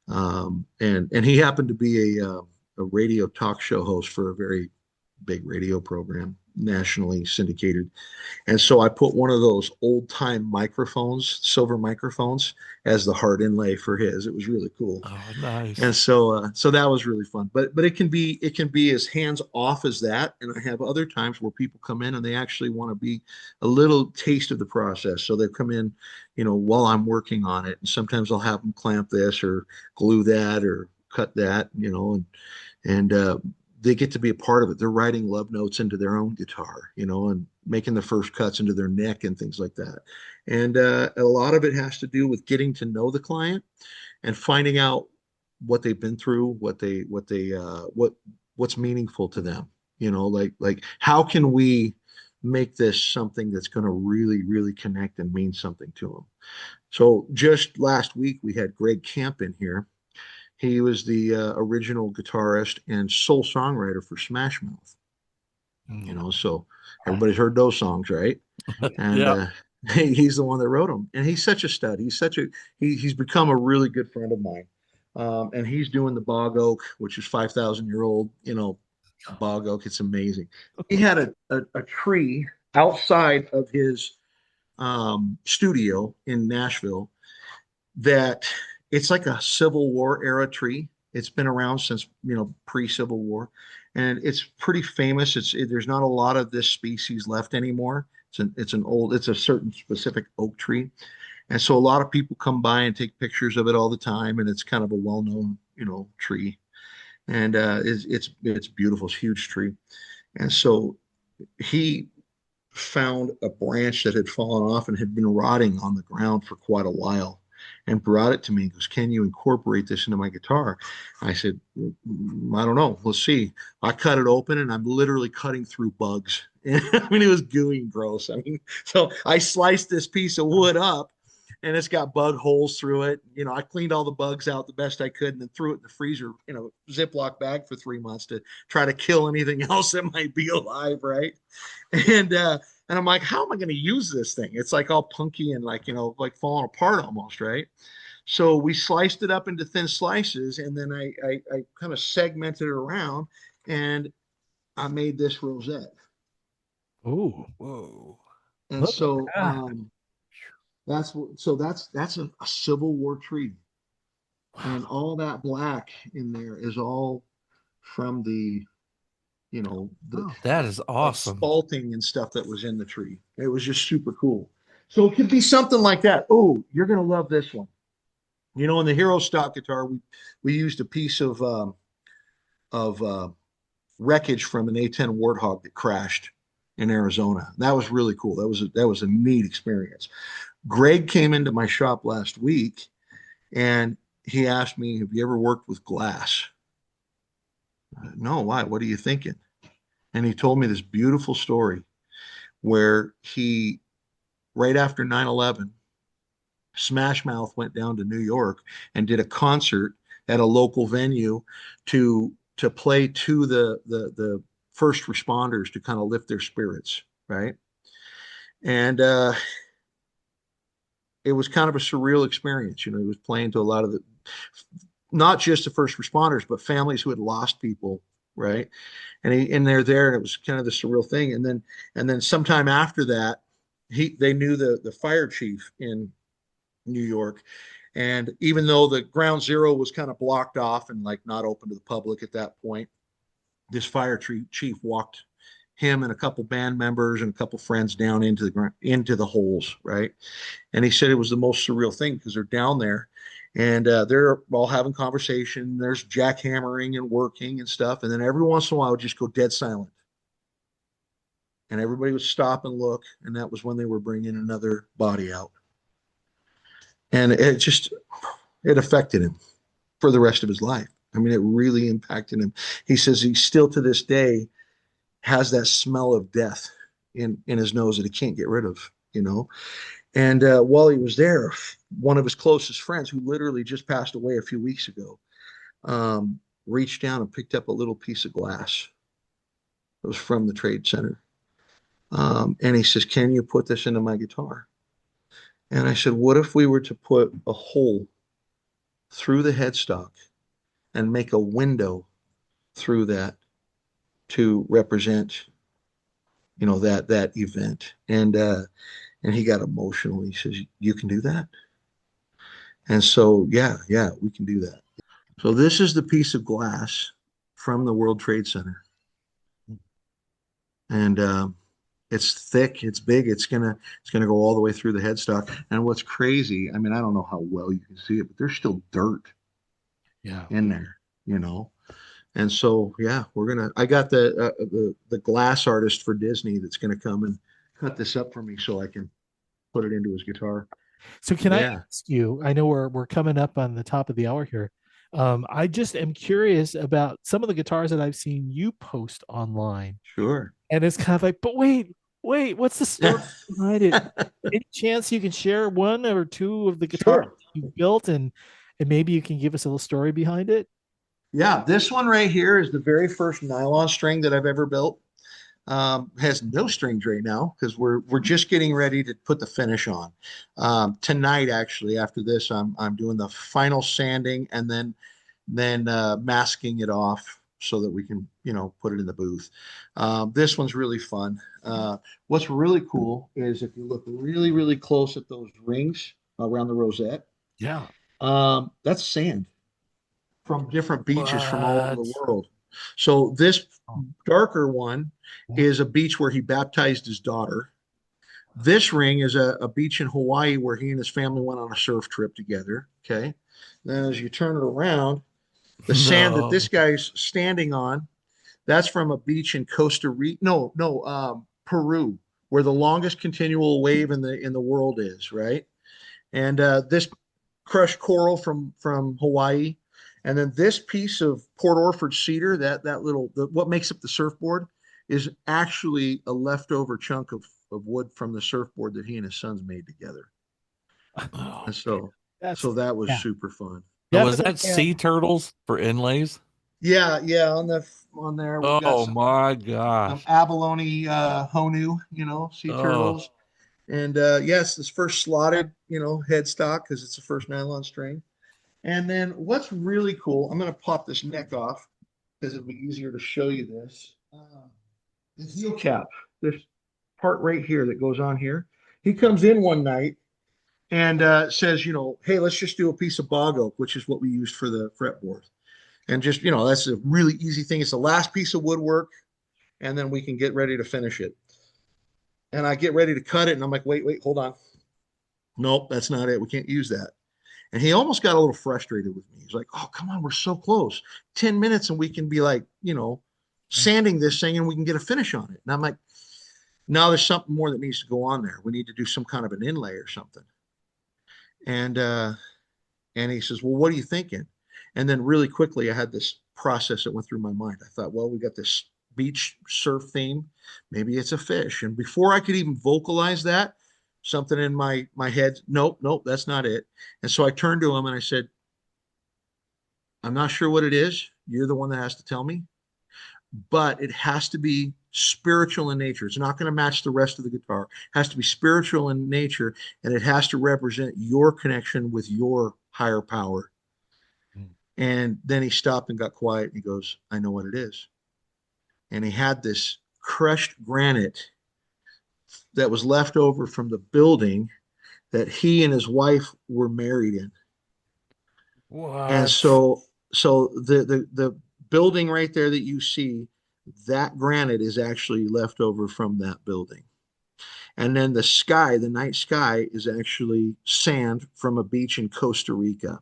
Speaker 1: And he happened to be a radio talk show host for a very big radio program, nationally syndicated. And so I put one of those old time microphones, silver microphones, as the heart inlay for his. It was really cool.
Speaker 3: Oh, nice.
Speaker 1: And so that was really fun. But it can be as hands off as that. And I have other times where people come in and they actually want to be a little taste of the process. So they come in, while I'm working on it. And sometimes I'll have them clamp this or glue that or cut that, and they get to be a part of it. They're writing love notes into their own guitar, and making the first cuts into their neck and things like that. And a lot of it has to do with getting to know the client and finding out what they've been through, what's meaningful to them. Like how can we make this something that's going to really, really connect and mean something to them? So just last week we had Greg Camp in here. He was the original guitarist and sole songwriter for Smash Mouth. So everybody's heard those songs, right? And he's the one that wrote them. And he's such a stud. He's become a really good friend of mine. And he's doing the bog oak, which is 5,000-year-old, bog oak. It's amazing. He had a tree outside of his studio in Nashville that it's like a Civil War era tree. It's been around since, pre-Civil War, and it's pretty famous. There's not a lot of this species left anymore. It's a certain specific oak tree. And so a lot of people come by and take pictures of it all the time. And it's kind of a well-known, tree. And it's beautiful. It's a huge tree. And so he found a branch that had fallen off and had been rotting on the ground for quite a while, and brought it to me and goes, can you incorporate this into my guitar? I said, I don't know. Let's see. I cut it open and I'm literally cutting through bugs. I mean, it was gooey and gross. So I sliced this piece of wood up and it's got bug holes through it. I cleaned all the bugs out the best I could and then threw it in the freezer, Ziploc bag for 3 months to try to kill anything else that might be alive, right? And I'm like, how am I going to use this thing? It's like all punky and like, like falling apart almost, right? So we sliced it up into thin slices, and then I kind of segmented it around, and I made this rosette.
Speaker 2: Oh,
Speaker 3: Whoa.
Speaker 1: And
Speaker 2: look at
Speaker 1: so
Speaker 2: that.
Speaker 1: that's a Civil War tree. And
Speaker 2: Wow.
Speaker 1: all that black in there is all from the
Speaker 2: Oh,
Speaker 3: That is
Speaker 1: like
Speaker 3: awesome.
Speaker 1: spalting and stuff that was in the tree. It was just super cool. So it could be something like that. Oh, you're gonna love this one. In the Hero stock guitar, we used a piece of wreckage from an A10 Warthog that crashed in Arizona. That was really cool. That was a neat experience. Greg came into my shop last week, and he asked me, "Have you ever worked with glass?" No, why? What are you thinking? And he told me this beautiful story where he, right after 9/11, Smash Mouth went down to New York and did a concert at a local venue to play to the first responders to kind of lift their spirits, right? And it was kind of a surreal experience. He was playing to a lot of not just the first responders, but families who had lost people, right? And they're there, and it was kind of the surreal thing. And then sometime after that, they knew the fire chief in New York. And even though the ground zero was kind of blocked off and like not open to the public at that point, this fire chief walked him and a couple band members and a couple friends down into the holes, right? And he said it was the most surreal thing because they're down there, and they're all having conversation. There's jackhammering and working and stuff, and then every once in a while, it would just go dead silent, and everybody would stop and look, and that was when they were bringing another body out, and it affected him for the rest of his life. I mean, it really impacted him. He says he still to this day has that smell of death in his nose that he can't get rid of. And while he was there, one of his closest friends, who literally just passed away a few weeks ago, reached down and picked up a little piece of glass. It was from the trade center. And he says, "Can you put this into my guitar?" And I said, "What if we were to put a hole through the headstock and make a window through that to represent, that event?" And he got emotional. He says, "You can do that?" And so, yeah, we can do that. So this is the piece of glass from the World Trade Center, and it's thick, it's big, it's gonna go all the way through the headstock. And what's crazy, I mean, I don't know how well you can see it, but there's still dirt
Speaker 2: yeah.
Speaker 1: in there. And so, yeah, I got the glass artist for Disney that's gonna come and cut this up for me so I can put it into his guitar.
Speaker 2: So can I
Speaker 1: Yeah,
Speaker 2: ask you? I know we're coming up on the top of the hour here. I just am curious about some of the guitars that I've seen you post online,
Speaker 1: sure.
Speaker 2: and it's kind of like, but wait, what's the story behind it? Any chance you can share one or two of the guitars
Speaker 1: Sure.
Speaker 2: you built, and maybe you can give us a little story behind it?
Speaker 1: Yeah, this one right here is the very first nylon string that I've ever built. Has no strings right now because we're just getting ready to put the finish on. Tonight, actually, after this, I'm doing the final sanding and then masking it off so that we can put it in the booth. This one's really fun. What's really cool is if you look really really close at those rings around the rosette,
Speaker 2: Yeah.
Speaker 1: that's sand from different beaches from all over the
Speaker 3: What?
Speaker 1: world. So this
Speaker 2: Oh,
Speaker 1: darker one
Speaker 2: yeah.
Speaker 1: is a beach where he baptized his daughter. This ring is a beach in Hawaii where he and his family went on a surf trip together. Okay. Then as you turn it around, the sand that this
Speaker 3: No.
Speaker 1: guy's standing on, that's from a beach in Costa Rica. No, no, Peru, where the longest continual wave in the world is, right? And this crushed coral from Hawaii, and then this piece of Port Orford cedar, that little what makes up the surfboard, is actually a leftover chunk of wood from the surfboard that he and his sons made together.
Speaker 3: Oh,
Speaker 1: And so,
Speaker 2: That's
Speaker 1: that was
Speaker 2: yeah,
Speaker 1: super fun.
Speaker 3: so was
Speaker 2: definitely
Speaker 3: that
Speaker 2: can.
Speaker 3: sea turtles for inlays?
Speaker 1: Yeah, yeah. On there, we've got
Speaker 3: Oh
Speaker 1: some
Speaker 3: my gosh.
Speaker 1: abalone honu, sea
Speaker 3: Oh,
Speaker 1: turtles, and yes, this first slotted, headstock because it's the first nylon string. And then what's really cool, I'm going to pop this neck off because it'll be easier to show you this. The heel cap, this part right here that goes on here. He comes in one night and says, hey, let's just do a piece of bog oak, which is what we used for the fretboard. And just, that's a really easy thing. It's the last piece of woodwork, and then we can get ready to finish it. And I get ready to cut it, and I'm like, wait, hold on. Nope, that's not it. We can't use that. And he almost got a little frustrated with me. He's like, oh, come on, we're so close. 10 minutes and we can be like, sanding this thing and we can get a finish on it. And I'm like, no, there's something more that needs to go on there. We need to do some kind of an inlay or something. And he says, well, what are you thinking? And then really quickly, I had this process that went through my mind. I thought, well, we got this beach surf theme. Maybe it's a fish. And before I could even vocalize that, something in my head, nope, that's not it. And so I turned to him and I said, I'm not sure what it is. You're the one that has to tell me, but it has to be spiritual in nature. It's not going to match the rest of the guitar. It has to be spiritual in nature, and it has to represent your connection with your higher power.
Speaker 2: Mm.
Speaker 1: And then he stopped and got quiet and he goes, I know what it is. And he had this crushed granite that was left over from the building that he and his wife were married in. And
Speaker 3: what?
Speaker 1: so the building right there that you see, that granite is actually left over from that building. And then the sky, the night sky, is actually sand from a beach in Costa Rica,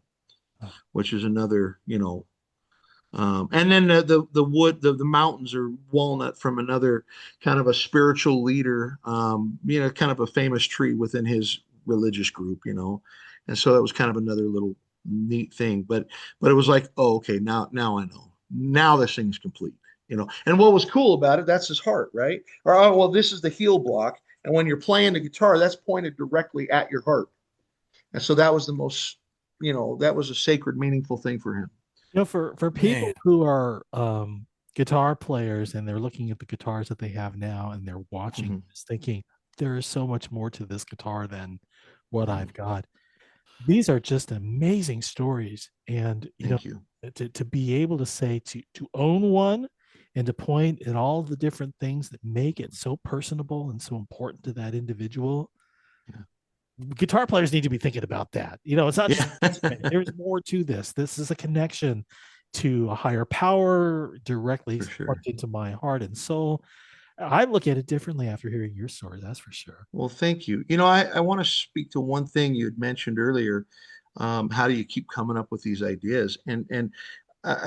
Speaker 2: Oh,
Speaker 1: which is another, and then the wood, the mountains are walnut from another kind of a spiritual leader, kind of a famous tree within his religious group. And so that was kind of another little neat thing. But it was like, oh, okay, now I know. Now this thing's complete. And what was cool about it, that's his heart, right? Or oh, well, this is the heel block. And when you're playing the guitar, that's pointed directly at your heart. And so that was the most, that was a sacred, meaningful thing for him.
Speaker 2: for
Speaker 3: Man.
Speaker 2: people who are guitar players and they're looking at the guitars that they have now and they're watching
Speaker 1: Mm-hmm.
Speaker 2: this thinking there is so much more to this guitar than what
Speaker 1: Mm-hmm.
Speaker 2: I've got. These are just amazing stories, and
Speaker 1: Thank you.
Speaker 2: to be able to say to own one and to point at all the different things that make it so personable and so important to that individual.
Speaker 1: Yeah.
Speaker 2: Guitar players need to be thinking about that. It's not just
Speaker 1: Yeah.
Speaker 2: there's more to this. This is a connection to a higher power directly
Speaker 1: For sure.
Speaker 2: plugged into my heart and soul. I look at it differently after hearing your story, that's for sure.
Speaker 1: Well, thank you. I want to speak to one thing you had mentioned earlier. How do you keep coming up with these ideas? And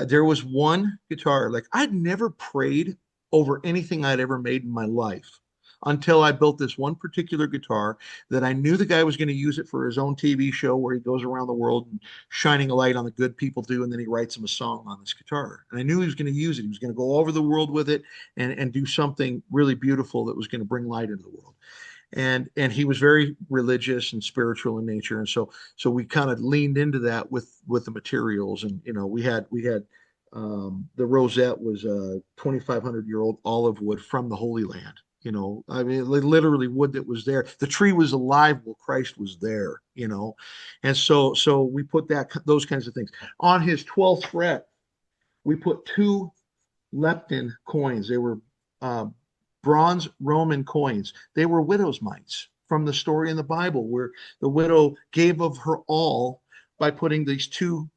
Speaker 1: there was one guitar, like I'd never prayed over anything I'd ever made in my life until I built this one particular guitar that I knew the guy was going to use it for his own TV show where he goes around the world and shining a light on the good people do, and then he writes them a song on this guitar. And I knew he was going to use it. He was going to go all over the world with it and do something really beautiful that was going to bring light into the world. And he was very religious and spiritual in nature, and so we kind of leaned into that with the materials. And we had the rosette was a 2,500-year-old olive wood from the Holy Land. I mean, literally wood that was there. The tree was alive while Christ was there. And so we put those kinds of things on his 12th fret. We put two lepton coins. They were uh, bronze Roman coins. They were widow's mites from the story in the Bible where the widow gave of her all by putting these two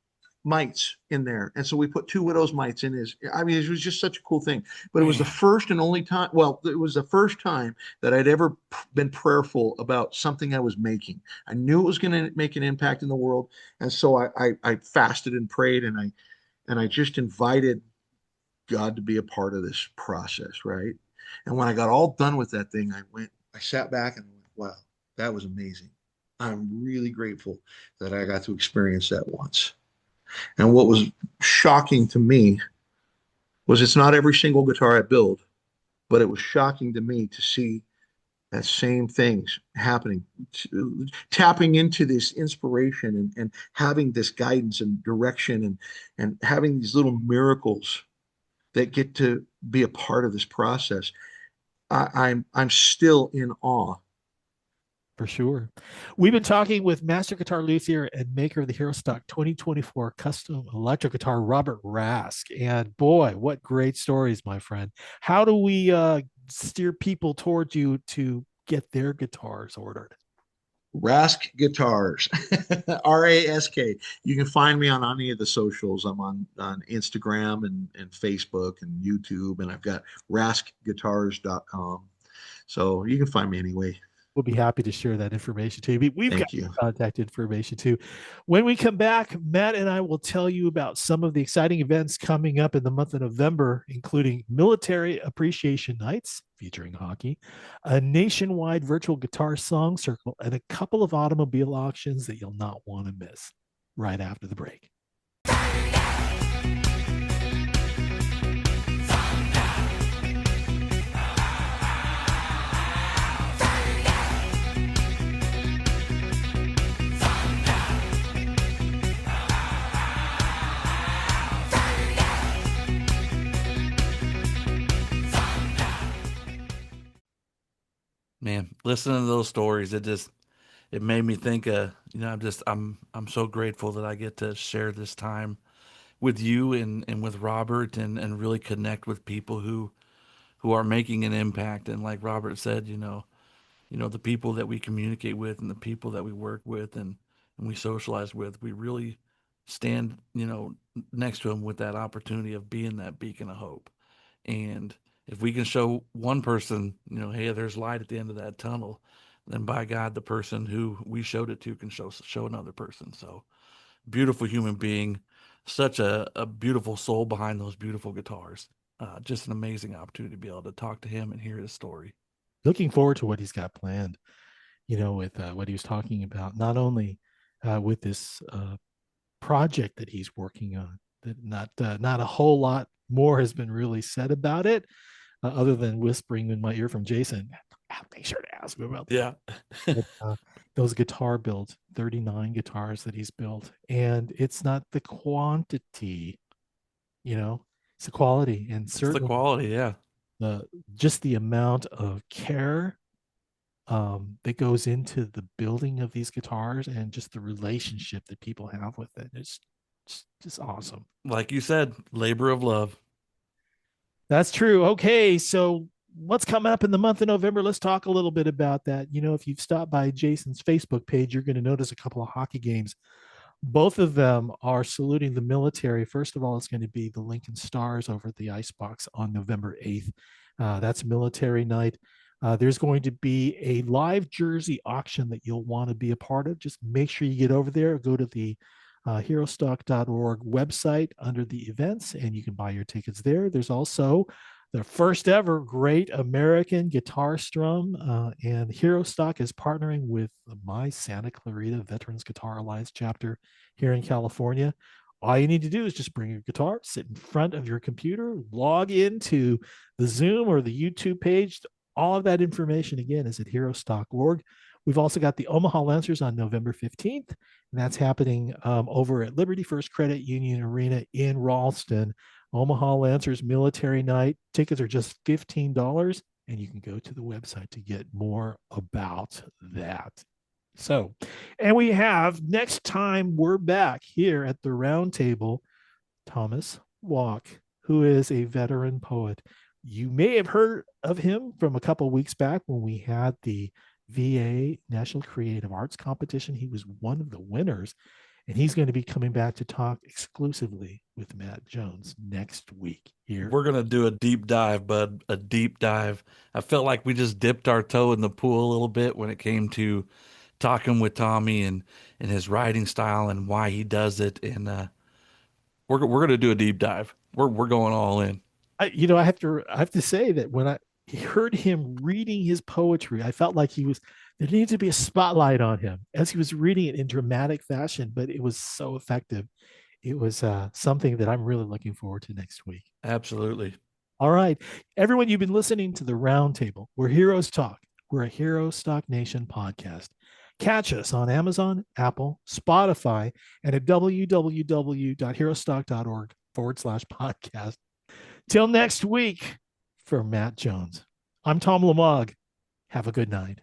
Speaker 1: mites in there. And so we put two widow's mites in his. I mean, it was just such a cool thing. But it was the
Speaker 3: Man.
Speaker 1: first and only time, well, it was the first time that I'd ever been prayerful about something I was making. I knew it was going to make an impact in the world. And so I fasted and prayed, and I just invited God to be a part of this process, right? And when I got all done with that thing, I sat back and went, wow, that was amazing. I'm really grateful that I got to experience that once. And what was shocking to me was it's not every single guitar I build, but it was shocking to me to see that same things happening, tapping into this inspiration and having this guidance and direction and having these little miracles that get to be a part of this process. I'm still in awe.
Speaker 2: For sure. We've been talking with master guitar luthier and maker of the Hero Stock 2024 custom electric guitar, Robert Rask. And boy, what great stories, my friend. How do we steer people towards you to get their guitars ordered?
Speaker 1: Rask Guitars, Rask. You can find me on any of the socials. I'm on Instagram and Facebook and YouTube, and I've got raskguitars.com. So you can find me anyway.
Speaker 2: We'll be happy to share that information too. We've got
Speaker 1: Thank you.
Speaker 2: contact information too. When we come back, Matt and I will tell you about some of the exciting events coming up in the month of November, including Military Appreciation Nights featuring hockey, a nationwide virtual guitar song circle, and a couple of automobile auctions that you'll not want to miss right after the break.
Speaker 3: Man, listening to those stories, it made me think, I'm so grateful that I get to share this time with you and with Robert and really connect with people who are making an impact. And like Robert said, the people that we communicate with and the people that we work with and we socialize with, we really stand, next to them with that opportunity of being that beacon of hope. And if we can show one person, hey, there's light at the end of that tunnel, then by God, the person who we showed it to can show another person. So beautiful human being, such a beautiful soul behind those beautiful guitars. Just an amazing opportunity to be able to talk to him and hear his story.
Speaker 2: Looking forward to what he's got planned, with what he was talking about, not only with this project that he's working on, that not a whole lot more has been really said about it, other than whispering in my ear from Jason. I'll make sure to ask him about that.
Speaker 3: Yeah.
Speaker 2: But, those guitar builds, 39 guitars that he's built, and it's not the quantity, it's the quality, and
Speaker 3: It's the
Speaker 2: certainly
Speaker 3: quality. Yeah.
Speaker 2: just the amount of care that goes into the building of these guitars and just the relationship that people have with it. It's just awesome.
Speaker 3: Like you said, labor of love.
Speaker 2: That's true. Okay, so what's coming up in the month of November? Let's talk a little bit about that. If you've stopped by Jason's Facebook page, you're going to notice a couple of hockey games. Both of them are saluting the military. First of all, it's going to be the Lincoln Stars over at the Icebox on November 8th. That's military night. There's going to be a live jersey auction that you'll want to be a part of. Just make sure you get over there. Go to the herostock.org website under the events, and you can buy your tickets there. There's also the first ever Great American Guitar Strum, and Hero Stock is partnering with my Santa Clarita Veterans Guitar Alliance chapter here in California. All you need to do is just bring your guitar, sit in front of your computer, log into the Zoom or the YouTube page. All of that information, again, is at herostock.org. We've also got the Omaha Lancers on November 15th, and that's happening over at Liberty First Credit Union Arena in Ralston. Omaha Lancers Military Night. Tickets are just $15, and you can go to the website to get more about that. So, and we have, next time we're back here at the Roundtable, Thomas Walk, who is a veteran poet. You may have heard of him from a couple of weeks back when we had the VA National Creative Arts Competition. He was one of the winners, and he's going to be coming back to talk exclusively with Matt Jones next week here.
Speaker 3: We're going to do a deep dive, bud, a deep dive. I felt like we just dipped our toe in the pool a little bit when it came to talking with Tommy and his writing style and why he does it. And we're going to do a deep dive. We're going all in.
Speaker 2: I have to say that when I heard him reading his poetry, I felt like there needed to be a spotlight on him as he was reading it in dramatic fashion, but it was so effective. It was something that I'm really looking forward to next week.
Speaker 3: Absolutely.
Speaker 2: All right. Everyone, you've been listening to the Roundtable, where heroes talk, We're a Hero Stock Nation podcast. Catch us on Amazon, Apple, Spotify, and at www.herostock.org/podcast. Till next week, for Matt Jones, I'm Tom Lamog. Have a good night.